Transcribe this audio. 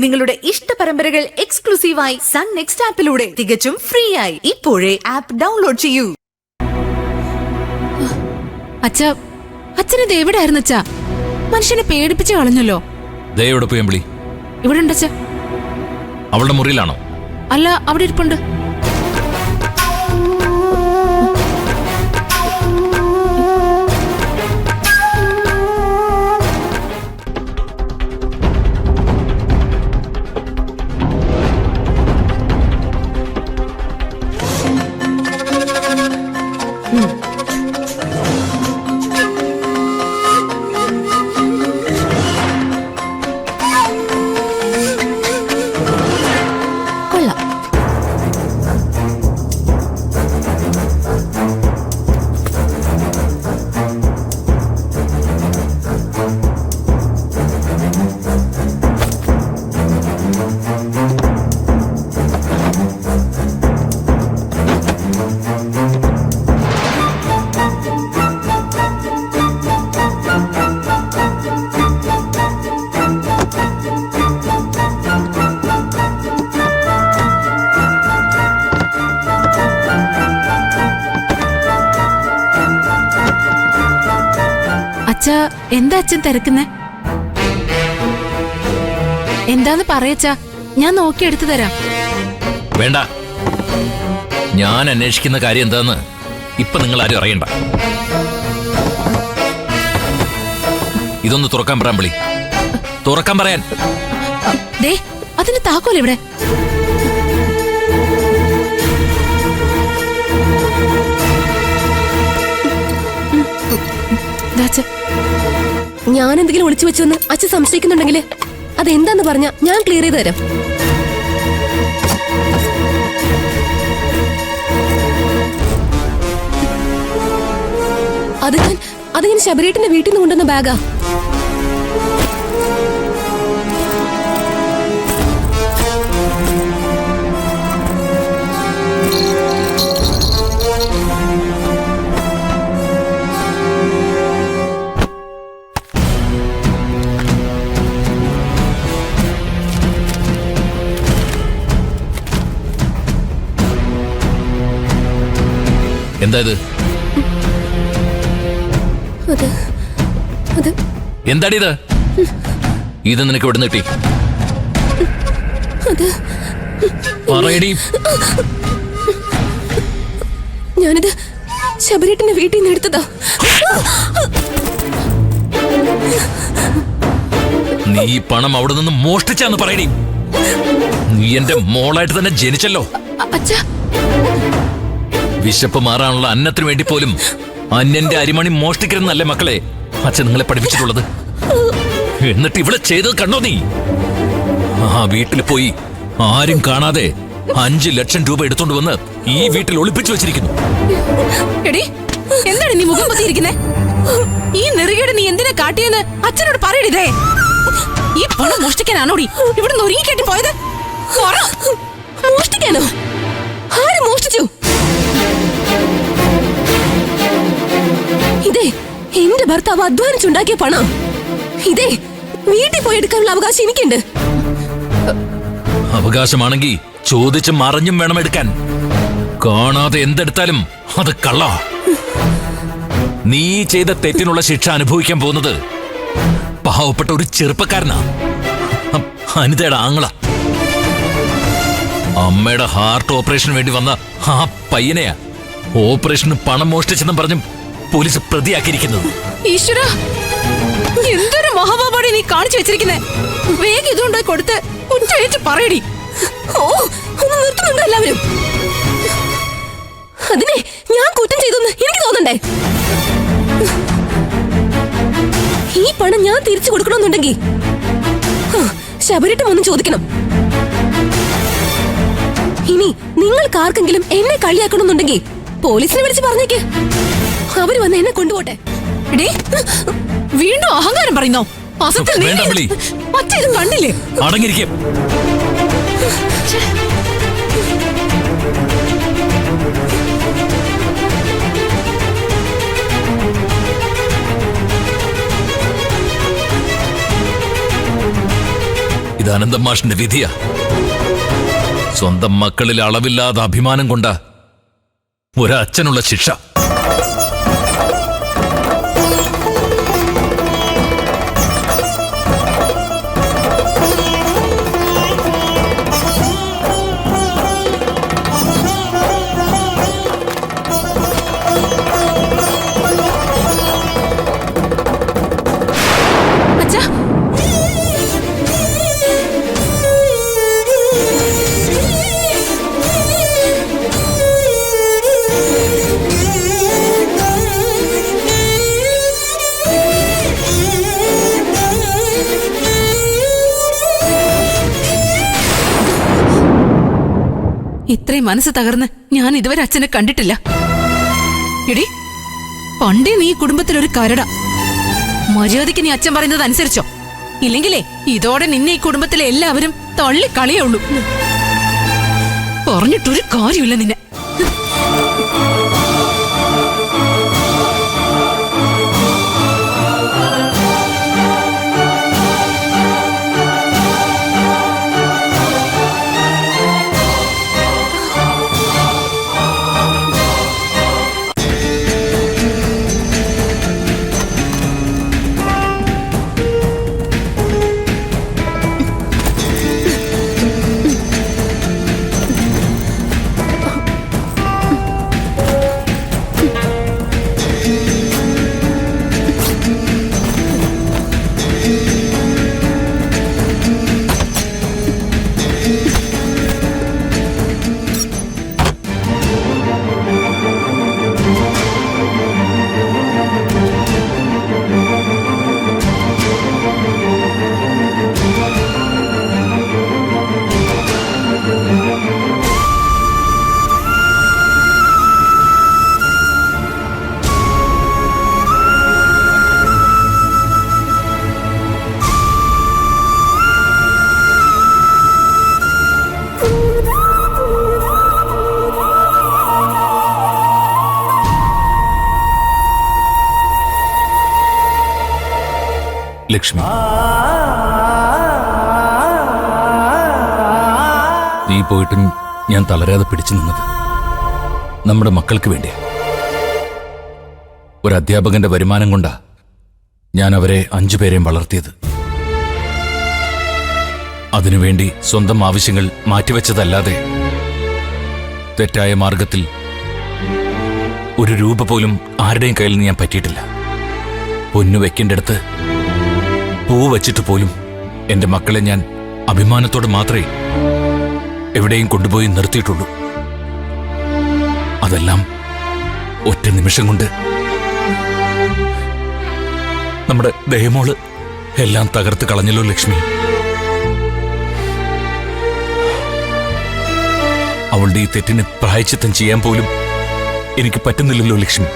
നിങ്ങളുടെ ഇഷ്ട പരമ്പരകൾ എക്സ്ക്ലൂസീവായി സൺ നെക്സ്റ്റ് ആപ്പിലൂടെ തികച്ചും ഫ്രീ ആയി. ഇപ്പോഴേ ആപ്പ് ഡൗൺലോഡ് ചെയ്യൂ. അച്ഛാ, അച്ഛനത് എവിടെയായിരുന്നു അച്ഛാ? മനുഷ്യനെ പേടിപ്പിച്ച് കളഞ്ഞല്ലോ. ഇവിടെ ഉണ്ട് അച്ഛാ. അവളുടെ മുറിയിലാണോ? അല്ല, അവിടെ ഇരിപ്പുണ്ട്. അച്ഛാ, എന്താ അച്ഛൻ തിരക്കുന്നേ? എന്താന്ന് പറയച്ചാ, ഞാൻ നോക്കി എടുത്തു തരാം. വേണ്ട, ഞാൻ അന്വേഷിക്കുന്ന കാര്യം എന്താന്ന് ഇപ്പൊ നിങ്ങൾ ആരും അറിയണ്ട. ഇതൊന്ന് തുറക്കാൻ പറയാൻ വിളി. തുറക്കാൻ പറയാൻ. ദേ, അതിന് താക്കോൽ ഇവിടെ. ഞാൻ എന്തെങ്കിലും ഒളിച്ചു വെച്ചെന്ന് അച്ഛൻ സംശയിക്കുന്നുണ്ടെങ്കിൽ അതെന്താന്ന് പറഞ്ഞാ ഞാൻ ക്ലിയർ ചെയ്ത് തരാം. അത് ഞാൻ ശബരീട്ടിന്റെ വീട്ടിൽ നിന്ന് കൊണ്ടുവന്ന ബാഗാ. എന്താ ഇത്? എന്താടി ഇത്? ഇത് നിനക്ക് എവിടെ നിന്ന് കിട്ടി? പറയടി. ഞാനിത് ശബരീട്ടിന്റെ വീട്ടിൽ നിന്ന് എടുത്തതാ. നീ ഈ പണം അവിടെ നിന്ന് മോഷ്ടിച്ചാന്ന് പറയടി. നീ എന്റെ മോളായിട്ട് തന്നെ ജനിച്ചല്ലോ. അച്ഛാ, വിശപ്പ് മാറാനുള്ള അന്നത്തിനു വേണ്ടി പോലും അന്യന്റെ അരിമണി മോഷ്ടിക്കരുന്നല്ലേ മക്കളെ അച്ഛൻ നിങ്ങളെ പഠിപ്പിച്ചിട്ടുള്ളത്? എന്നിട്ട് ഇവിടെ ചെയ്തത് കണ്ടോ നീ? ആ വീട്ടിൽ പോയി ആരും കാണാതെ 5 ലക്ഷം രൂപ എടുത്തോണ്ട് വന്ന് ഈ വീട്ടിൽ ഒളിപ്പിച്ചു വെച്ചിരിക്കുന്നു. എന്താണ് നീ മുഖം പൊത്തിയിരിക്കുന്നേ? ഈ നെറുകയുടെ നീ എന്തിനാ കാട്ടിയെന്ന് അച്ഛനോട് പറയടിതേ. ഈ പണം മോഷ്ടിക്കാനാണോടി ഇവിടെ നൊരുങ്ങി കെട്ടി പോയത്? മോഷ്ടിക്കാനോ? ആര് മോഷ്ടിച്ചു? ഇതേ എന്റെ ഭർത്താവ് അധ്വാനിച്ചുണ്ടാക്കിയ പണം. ഇതേ വീട്ടിൽ പോയി എടുക്കാനുള്ള അവകാശം എനിക്കുണ്ട്. അവകാശമാണെങ്കിൽ ചോദിച്ചും മറിഞ്ഞും വേണം എടുക്കാൻ. കാണാതെ എന്തെടുത്താലും അത് കള്ളാ. നീ ചെയ്ത തെറ്റിനുള്ള ശിക്ഷ അനുഭവിക്കാൻ പോകുന്നത് പാവപ്പെട്ട ഒരു ചെറുപ്പക്കാരനാ, അനിതയുടെ ആങ്ങള. അമ്മയുടെ ഹാർട്ട് ഓപ്പറേഷന് വേണ്ടി വന്ന ആ പയ്യനെയാ ഓപ്പറേഷന് പണം മോഷ്ടിച്ചെന്നും പറഞ്ഞും പോലീസ് പ്രതിയാക്കിയിരിക്കുന്നത്. ഈശ്വര, എന്തൊരു മഹാപാപാടി നീ കാണിച്ചു വെച്ചിരിക്കുന്നേ. വേഗം ഇതുകൊണ്ട് കൊടുത്ത് കുറ്റേറ്റ് പറയടി. ഓ, ഒന്ന് നിർത്തുന്നുണ്ടോ എല്ലാവരും? അതിനെ ഞാൻ കുറ്റം ചെയ്തെന്ന് എനിക്ക് തോന്നണ്ടേ? ഈ പണം ഞാൻ തിരിച്ചു കൊടുക്കണമെന്നുണ്ടെങ്കിൽ ശബരിട്ടും ഒന്നും ചോദിക്കണം. ഇനി നിങ്ങൾക്ക് ആർക്കെങ്കിലും എന്നെ കളിയാക്കണമെന്നുണ്ടെങ്കിൽ പോലീസിനെ വിളിച്ച് പറഞ്ഞേക്ക്. അവര് വന്ന് എന്നെ കൊണ്ടുപോട്ടെ. വീണ്ടും അഹങ്കാരം പറയുന്നോ? അച്ഛൻ കണ്ടില്ലേ? അടങ്ങിയിരിക്കും. ഇത് അനന്തം മാഷിന്റെ വിധിയാ. സ്വന്തം മക്കളിൽ അളവില്ലാതെ അഭിമാനം കൊണ്ട ഒരച്ഛനുള്ള ശിക്ഷ. അച്ഛാ, ഇത്രയും മനസ്സ് തകർന്ന് ഞാൻ ഇതുവരെ അച്ഛനെ കണ്ടിട്ടില്ല. എടി, പണ്ടേ നീ ഈ കുടുംബത്തിലൊരു കരട. മര്യാദയ്ക്ക് നീ അച്ഛൻ പറയുന്നത് അനുസരിച്ചോ, ഇല്ലെങ്കിലേ ഇതോടെ നിന്നെ ഈ കുടുംബത്തിലെ എല്ലാവരും തള്ളിക്കളിയേ ഉള്ളൂ. പറഞ്ഞിട്ടൊരു കാര്യമില്ല നിന്നെ. ലക്ഷ്മി, നീ പോയിട്ടും ഞാൻ തളരാതെ പിടിച്ചു നിന്നത് നമ്മുടെ മക്കൾക്ക് വേണ്ടി. ഒരു അധ്യാപകന്റെ വരുമാനം കൊണ്ടാ ഞാൻ അവരെ 5 പേരെയും വളർത്തിയത്. അതിനുവേണ്ടി സ്വന്തം ആവശ്യങ്ങൾ മാറ്റിവെച്ചതല്ലാതെ തെറ്റായ മാർഗത്തിൽ ഒരു രൂപ പോലും ആരുടെയും കയ്യിൽ നിന്ന് ഞാൻ പറ്റിയിട്ടില്ല. പൊന്നു വെക്കേണ്ടടുത്ത് പൂ വച്ചിട്ട് പോലും എന്റെ മക്കളെ ഞാൻ അഭിമാനത്തോടെ മാത്രമേ എവിടെയും കൊണ്ടുപോയി നിർത്തിയിട്ടുള്ളൂ. അതെല്ലാം ഒറ്റ നിമിഷം കൊണ്ട് നമ്മുടെ ദയമോള് എല്ലാം തകർത്ത് കളഞ്ഞല്ലോ ലക്ഷ്മി. അവളുടെ ഈ തെറ്റിന് പ്രായശ്ചിത്തം ചെയ്യാൻ പോലും എനിക്ക് പറ്റുന്നില്ലല്ലോ ലക്ഷ്മി.